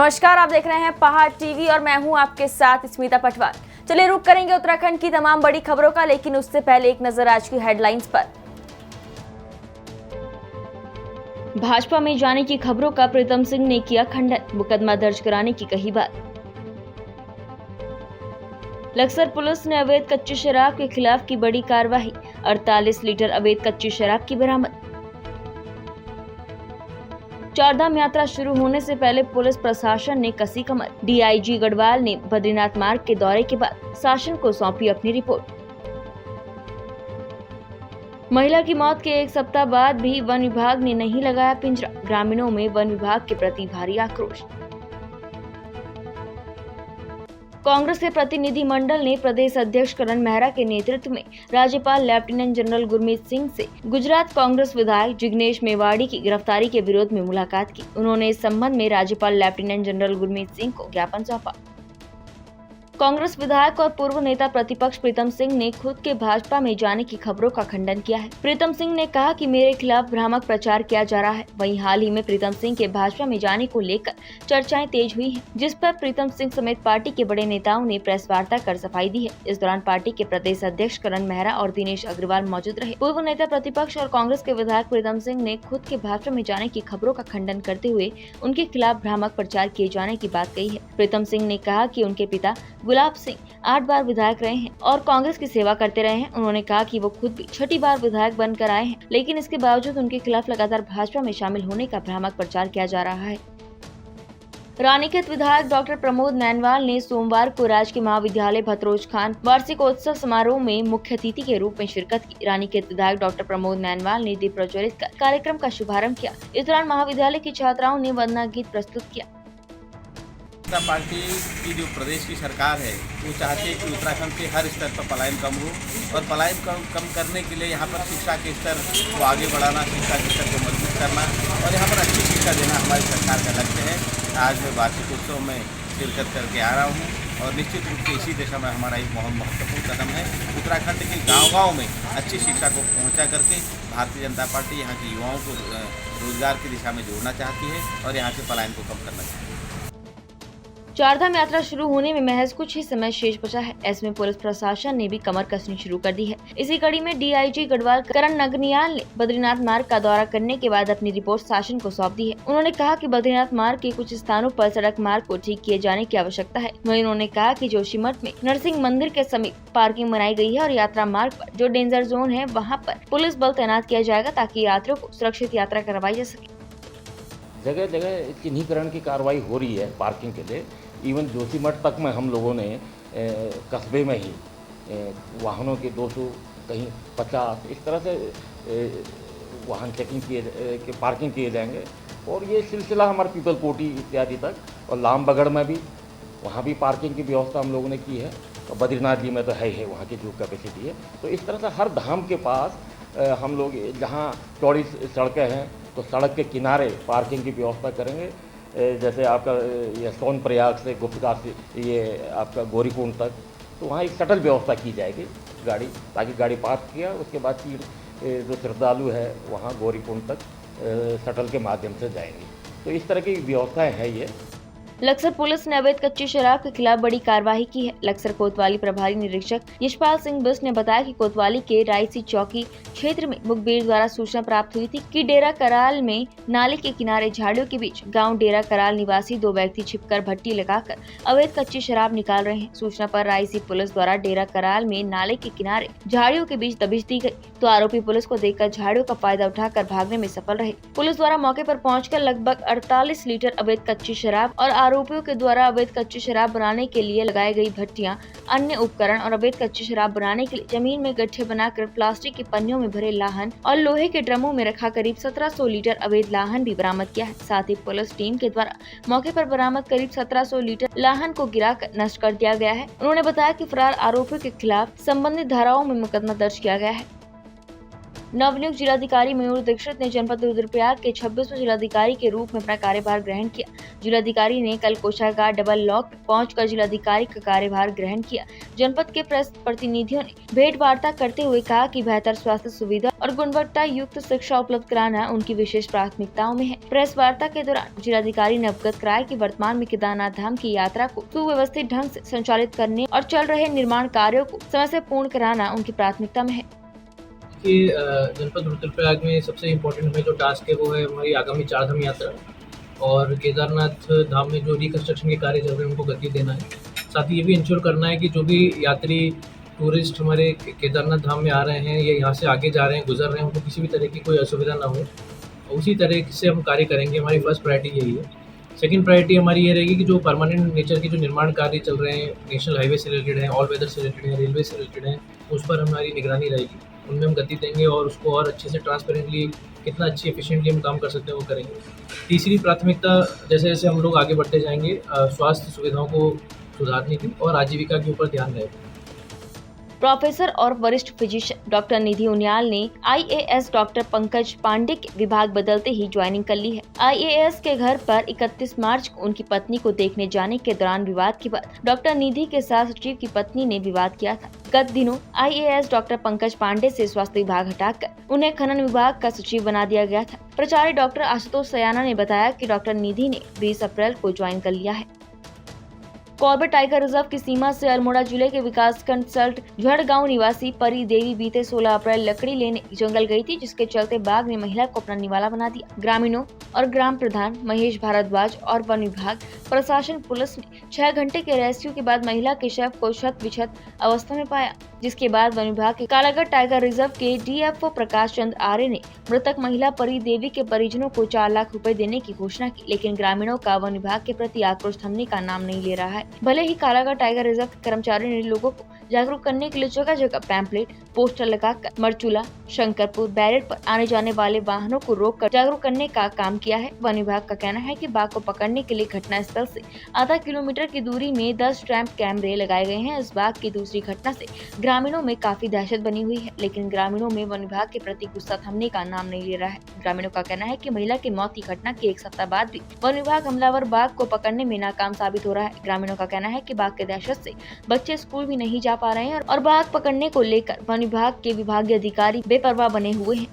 नमस्कार, आप देख रहे हैं पहाड़ टीवी और मैं हूं आपके साथ स्मिता पटवार। चलिए रुक करेंगे उत्तराखंड की तमाम बड़ी खबरों का, लेकिन उससे पहले एक नजर आज की हेडलाइंस पर। भाजपा में जाने की खबरों का प्रीतम सिंह ने किया खंडन, मुकदमा दर्ज कराने की कही बात। लक्सर पुलिस ने अवैध कच्ची शराब के खिलाफ की बड़ी कार्रवाई, 48 लीटर अवैध कच्ची शराब की बरामद। चारधाम यात्रा शुरू होने से पहले पुलिस प्रशासन ने कसी कमर, डीआईजी गढ़वाल ने बद्रीनाथ मार्ग के दौरे के बाद शासन को सौंपी अपनी रिपोर्ट। महिला की मौत के एक सप्ताह बाद भी वन विभाग ने नहीं लगाया पिंजरा, ग्रामीणों में वन विभाग के प्रति भारी आक्रोश। कांग्रेस के प्रतिनिधि मंडल ने प्रदेश अध्यक्ष करण मेहरा के नेतृत्व में राज्यपाल लेफ्टिनेंट जनरल गुरमीत सिंह से गुजरात कांग्रेस विधायक जिग्नेश मेवाड़ी की गिरफ्तारी के विरोध में मुलाकात की। उन्होंने इस संबंध में राज्यपाल लेफ्टिनेंट जनरल गुरमीत सिंह को ज्ञापन सौंपा। कांग्रेस विधायक और पूर्व नेता प्रतिपक्ष प्रीतम सिंह ने खुद के भाजपा में जाने की खबरों का खंडन किया है। प्रीतम सिंह ने कहा कि मेरे खिलाफ भ्रामक प्रचार किया जा रहा है। वहीं हाल ही में प्रीतम सिंह के भाजपा में जाने को लेकर चर्चाएं तेज हुई हैं, जिस पर प्रीतम सिंह समेत पार्टी के बड़े नेताओं ने प्रेस वार्ता कर सफाई दी है। इस दौरान पार्टी के प्रदेश अध्यक्ष करण मेहरा और दिनेश अग्रवाल मौजूद रहे। पूर्व नेता प्रतिपक्ष और कांग्रेस के विधायक प्रीतम सिंह ने खुद के भाजपा में जाने की खबरों का खंडन करते हुए उनके खिलाफ भ्रामक प्रचार किए जाने की बात कही है। प्रीतम सिंह ने कहा कि उनके पिता गुलाब सिंह 8 बार विधायक रहे हैं और कांग्रेस की सेवा करते रहे हैं। उन्होंने कहा कि वो खुद भी 6ठी बार विधायक बनकर आए हैं, लेकिन इसके बावजूद उनके खिलाफ लगातार भाजपा में शामिल होने का भ्रामक प्रचार किया जा रहा है। रानीखेत विधायक डॉक्टर प्रमोद नैनवाल ने सोमवार को राजकीय महाविद्यालय भतरोज खान वार्षिकोत्सव समारोह में मुख्य अतिथि के रूप में शिरकत की। रानीखेत विधायक डॉक्टर प्रमोद नैनवाल ने दीप प्रज्वलित कर कार्यक्रम का शुभारंभ किया। इस दौरान महाविद्यालय की छात्राओं ने वंदना गीत प्रस्तुत किया। जनता पार्टी की जो प्रदेश की सरकार है वो चाहती है कि उत्तराखंड के हर स्तर पर पलायन कम हो, और पलायन कम करने के लिए यहाँ पर शिक्षा के स्तर को आगे बढ़ाना, शिक्षा के स्तर को मजबूत करना और यहाँ पर अच्छी शिक्षा देना हमारी सरकार का लक्ष्य है। आज मैं वार्षिकोत्सव में शिरकत करके आ रहा हूँ और निश्चित रूप से इसी दिशा में हमारा एक बहुत महत्वपूर्ण कदम है। उत्तराखंड के गाँव-गाँव में अच्छी शिक्षा को पहुँचा करके भारतीय जनता पार्टी यहाँ के युवाओं को रोजगार की दिशा में जोड़ना चाहती है और यहाँ से पलायन को कम करना चाहती है। चारधाम यात्रा शुरू होने में महज कुछ ही समय शेष बचा है। ऐसे में पुलिस प्रशासन ने भी कमर कसनी शुरू कर दी है। इसी कड़ी में डीआईजी गढ़वाल करण नगनियाल ने बद्रीनाथ मार्ग का दौरा करने के बाद अपनी रिपोर्ट शासन को सौंप दी है। उन्होंने कहा कि बद्रीनाथ मार्ग के कुछ स्थानों पर सड़क मार्ग को ठीक किए जाने की आवश्यकता है। वहीं उन्होंने कहा कि जोशीमठ में नरसिंह मंदिर के समीप पार्किंग बनाई गई है और यात्रा मार्ग पर जो डेंजर जोन है वहाँ पर पुलिस बल तैनात किया जाएगा ताकि यात्रियों को सुरक्षित यात्रा करवाई जा सके। जगह जगह चिन्हीकरण की कार्रवाई हो रही है पार्किंग के लिए। इवन जोशीमठ तक में हम लोगों ने कस्बे में ही वाहनों के 200 कहीं 50 इस तरह से वाहन चेकिंग के पार्किंग किए जाएंगे और ये सिलसिला हमारे पीपल कोटी इत्यादि तक, और लामबगड़ में भी वहाँ भी पार्किंग की व्यवस्था हम लोगों ने की है। और बद्रीनाथ जी में तो है ही, वहाँ की जो कैपेसिटी है। तो इस तरह से हर धाम के पास हम लोग जहाँ चौड़ी सड़कें हैं तो सड़क के किनारे पार्किंग की व्यवस्था करेंगे। जैसे आपका ये सोनप्रयाग से गुप्तकाशी से ये आपका गौरीकुंड तक, तो वहाँ एक शटल व्यवस्था की जाएगी गाड़ी, ताकि गाड़ी पार्क किया उसके बाद फिर जो श्रद्धालु है वहाँ गौरीकुंड तक शटल के माध्यम से जाएंगे। तो इस तरह की व्यवस्थाएं हैं ये। लक्सर पुलिस ने अवैध कच्ची शराब के खिलाफ बड़ी कार्रवाई की है। लक्सर कोतवाली प्रभारी निरीक्षक यशपाल सिंह बिष्ट ने बताया कि कोतवाली के रायसी चौकी क्षेत्र में मुखबिर द्वारा सूचना प्राप्त हुई थी कि डेरा कराल में नाले के किनारे झाड़ियों के बीच गांव डेरा कराल निवासी 2 व्यक्ति छिपकर भट्टी लगाकर अवैध कच्ची शराब निकाल रहे हैं। सूचना पर रायसी पुलिस द्वारा डेरा कराल में नाले के किनारे झाड़ियों के बीच दबिश दी गई, तो आरोपी पुलिस को देखकर झाड़ियों का फायदा उठाकर भागने में सफल रहे। पुलिस द्वारा मौके पर पहुंचकर लगभग 48 लीटर अवैध कच्ची शराब और आरोपियों के द्वारा अवैध कच्ची शराब बनाने के लिए लगाई गई भट्टियां, अन्य उपकरण और अवैध कच्ची शराब बनाने के लिए जमीन में गड्ढे बनाकर प्लास्टिक के पन्नियों में भरे लाहन और लोहे के ड्रमों में रखा करीब 1700 लीटर अवैध लाहन भी बरामद किया है। साथ ही पुलिस टीम के द्वारा मौके पर बरामद करीब 1700 लीटर लाहन को गिराकर नष्ट कर दिया गया है। उन्होंने बताया कि फरार आरोपियों के खिलाफ संबंधित धाराओं में मुकदमा दर्ज किया गया है। नवनियुक्त जिलाधिकारी मयूर दीक्षित ने जनपद रुद्रप्रयाग के 26वें जिलाधिकारी के रूप में अपना कार्यभार ग्रहण किया। जिलाधिकारी ने कल कोषागार डबल लॉक पहुंचकर जिलाधिकारी का कार्यभार ग्रहण किया। जनपद के प्रेस प्रतिनिधियों ने भेंट वार्ता करते हुए कहा कि बेहतर स्वास्थ्य सुविधा और गुणवत्ता युक्त शिक्षा उपलब्ध कराना उनकी विशेष प्राथमिकताओं में है। प्रेस वार्ता के दौरान जिलाधिकारी ने अवगत कराया कि वर्तमान में केदारनाथ धाम की यात्रा को सुव्यवस्थित ढंग से संचालित करने और चल रहे निर्माण कार्यों को समय से पूर्ण कराना उनकी प्राथमिकता में है। कि जनपद रुद्रप्रयाग में सबसे इम्पोर्टेंट हमें जो टास्क है वो है हमारी आगामी 4 धाम यात्रा और केदारनाथ धाम में जो रिकंस्ट्रक्शन के कार्य चल रहे हैं उनको गति देना है। साथ ही ये भी इंश्योर करना है कि जो भी यात्री टूरिस्ट हमारे केदारनाथ धाम में आ रहे हैं या यहाँ से आगे जा रहे हैं गुजर रहे हैं उनको किसी भी तरह की कोई असुविधा ना हो, उसी तरह से हम कार्य करेंगे। हमारी फर्स्ट प्रायोरिटी यही है। सेकंड प्रायोरिटी हमारी ये रहेगी कि जो परमानेंट नेचर के जो निर्माण कार्य चल रहे हैं, नेशनल हाईवे से रिलेटेड हैं, ऑल वेदर से रिलेटेड हैं, रेलवे से रिलेटेड हैं, उस पर हमारी निगरानी रहेगी। उनमें हम गति देंगे और उसको और अच्छे से ट्रांसपेरेंटली कितना अच्छी एफिशिएंटली हम काम कर सकते हैं वो करेंगे। तीसरी प्राथमिकता जैसे जैसे हम लोग आगे बढ़ते जाएंगे स्वास्थ्य सुविधाओं को सुधारने की और आजीविका के ऊपर ध्यान रहेगा। प्रोफेसर और वरिष्ठ फिजिशियन डॉक्टर निधि उनियाल ने आईएएस डॉक्टर पंकज पांडे के विभाग बदलते ही ज्वाइनिंग कर ली है। आईएएस के घर पर 31 मार्च को उनकी पत्नी को देखने जाने के दौरान विवाद के बाद डॉक्टर निधि के साथ सचिव की पत्नी ने विवाद किया था। गत दिनों आईएएस डॉक्टर पंकज पांडे से स्वास्थ्य विभाग हटाकर उन्हें खनन विभाग का सचिव बना दिया गया था। प्राचार्य डॉक्टर आशुतोष सयाना ने बताया कि डॉक्टर निधि ने 20 अप्रैल को ज्वाइन कर लिया है। कॉर्बेट टाइगर रिजर्व की सीमा से अल्मोड़ा जिले के विकासखंड सल्ट झड़गांव निवासी परी देवी बीते 16 अप्रैल लकड़ी लेने जंगल गई थी, जिसके चलते बाघ ने महिला को अपना निवाला बना दिया। ग्रामीणों और ग्राम प्रधान महेश भारद्वाज और वन विभाग प्रशासन पुलिस ने 6 घंटे के रेस्क्यू के बाद महिला के शव को क्षत विक्षत अवस्था में पाया, जिसके बाद वन विभाग के कालागढ़ टाइगर रिजर्व के डीएफओ प्रकाश चंद्र आर्य ने मृतक महिला परी देवी के परिजनों को 4 लाख रुपए देने की घोषणा की। लेकिन ग्रामीणों का वन विभाग के प्रति आक्रोश थमने का नाम नहीं ले रहा है। भले ही कालागढ़ टाइगर रिजर्व के कर्मचारियों ने लोगों को जागरूक करने के लिए जगह जगह पैम्पलेट पोस्टर लगाकर मरचूला शंकरपुर बैरियर पर आने जाने वाले वाहनों को रोककर जागरूक करने का काम किया है। वन विभाग का कहना है कि बाघ को पकड़ने के लिए घटना स्थल से आधा किलोमीटर की दूरी में 10 ट्रैप कैमरे लगाए गए हैं। इस बाघ की दूसरी घटना से ग्रामीणों में काफी दहशत बनी हुई है, लेकिन ग्रामीणों में वन विभाग के प्रति गुस्सा थमने का नाम नहीं ले रहा है। ग्रामीणों का कहना है कि महिला की मौत की घटना के 1 सप्ताह बाद भी वन विभाग हमलावर बाघ को पकड़ने में नाकाम साबित हो रहा है। ग्रामीणों का कहना है कि बाघ के दहशत से बच्चे स्कूल भी नहीं जा पा रहे हैं और बाघ पकड़ने को लेकर वन विभाग के विभागीय अधिकारी बेपरवाह बने हुए हैं।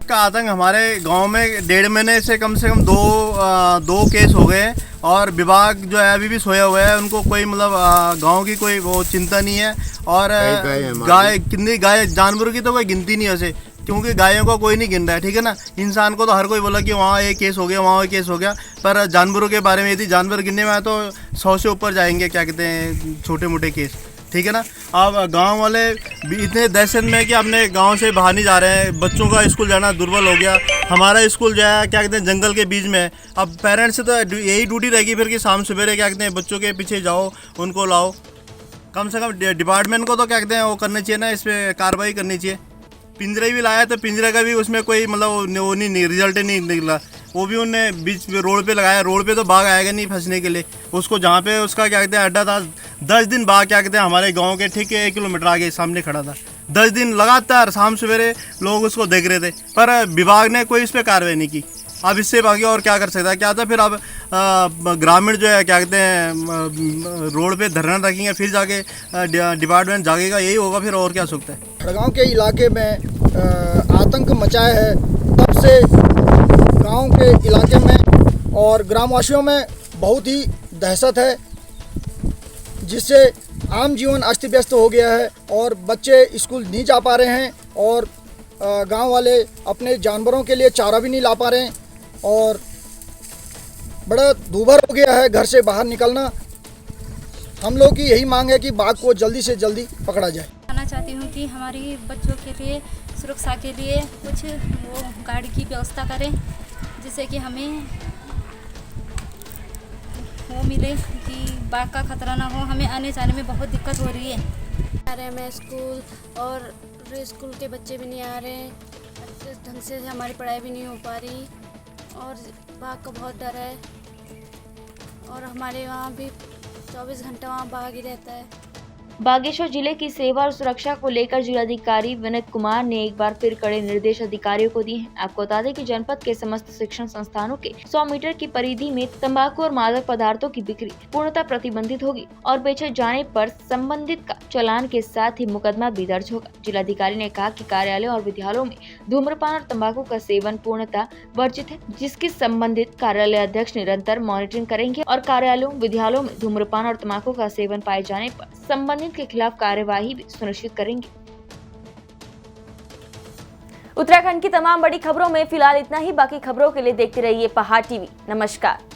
का आतंक हमारे गांव में 1.5 महीने से कम दो केस हो गए और विभाग जो है अभी भी सोया हुआ है। उनको कोई मतलब गांव की कोई वो चिंता नहीं है और गाय कितनी गाय जानवरों की तो कोई गिनती नहीं है उसे, क्योंकि गायों को कोई नहीं गिन रहा है, ठीक है ना। इंसान को तो हर कोई बोला कि वहाँ ये केस हो गया वहाँ ये केस हो गया, पर जानवरों के बारे में यदि जानवर गिनने में आए तो 100 से ऊपर जाएंगे, क्या कहते हैं, छोटे मोटे केस, ठीक है ना। अब गांव वाले भी इतने दहशत में है कि अपने गांव से बाहर नहीं जा रहे हैं। बच्चों का स्कूल जाना दुर्बल हो गया। हमारा स्कूल जो है क्या कहते हैं जंगल के बीच में है। अब पेरेंट्स से तो यही ड्यूटी रहेगी फिर कि शाम सवेरे क्या कहते हैं बच्चों के पीछे जाओ, उनको लाओ। कम से कम डिपार्टमेंट को तो क्या कहते हैं वो करना चाहिए ना, इस पर कार्रवाई करनी चाहिए। पिंजरे भी लाया तो पिंजरे का भी उसमें कोई मतलब वो नहीं रिजल्ट नहीं निकला। वो भी उनने बीच रोड पे लगाया, रोड पे तो बाघ आएगा नहीं फंसने के लिए। उसको जहाँ पे उसका क्या कहते हैं अड्डा था, 10 दिन बाघ क्या कहते हैं हमारे गांव के ठीक 1 किलोमीटर आगे सामने खड़ा था। 10 दिन लगातार शाम सवेरे लोग उसको देख रहे थे, पर विभाग ने कोई इस पर कार्रवाई नहीं की। अब इससे बाकी और क्या कर सकता है, क्या था फिर अब ग्रामीण जो है क्या कहते हैं रोड पे धरना रखेंगे, फिर जाके डिपार्टमेंट जागेगा, यही होगा फिर और क्या सकता है। गाँव के इलाके में आतंक मचाया है तब से गांव के इलाके में और ग्रामवासियों में बहुत ही दहशत है, जिससे आम जीवन अस्त व्यस्त हो गया है और बच्चे स्कूल नहीं जा पा रहे हैं और गांव वाले अपने जानवरों के लिए चारा भी नहीं ला पा रहे हैं और बड़ा दूभर हो गया है घर से बाहर निकलना। हम लोग की यही मांग है कि बाघ को जल्दी से जल्दी पकड़ा जाए। कहना चाहती हूँ कि हमारी बच्चों के लिए सुरक्षा के लिए कुछ वो गाड़ी की व्यवस्था करें, जिससे कि हमें वो मिले कि बाघ का खतरा ना हो। हमें आने जाने में बहुत दिक्कत हो रही है। आ रहे हैं स्कूल और स्कूल के बच्चे भी नहीं आ रहे हैं, अच्छे ढंग से हमारी पढ़ाई भी नहीं हो पा रही और बाघ का बहुत डर है और हमारे वहाँ भी 24 घंटा वहाँ बाघ ही रहता है। बागेश्वर जिले की सेवा और सुरक्षा को लेकर जिलाधिकारी विनीत कुमार ने एक बार फिर कड़े निर्देश अधिकारियों को दिए हैं। आपको बता दें कि जनपद के समस्त शिक्षण संस्थानों के 100 मीटर की परिधि में तंबाकू और मादक पदार्थों की बिक्री पूर्णतः प्रतिबंधित होगी और बेचे जाने पर संबंधित का चालान के साथ ही मुकदमा भी दर्ज होगा। जिलाधिकारी ने कहा कि कार्यालयों और विद्यालयों में धूम्रपान और तंबाकू का सेवन पूर्णतः वर्जित है, जिसकी संबंधित कार्यालय अध्यक्ष निरंतर मॉनिटरिंग करेंगे और कार्यालयों विद्यालयों में धूम्रपान और तंबाकू का सेवन पाए जाने पर संबंधित के खिलाफ कार्यवाही भी सुनिश्चित करेंगे। उत्तराखंड की तमाम बड़ी खबरों में फिलहाल इतना ही। बाकी खबरों के लिए देखते रहिए पहाड़ टीवी। नमस्कार।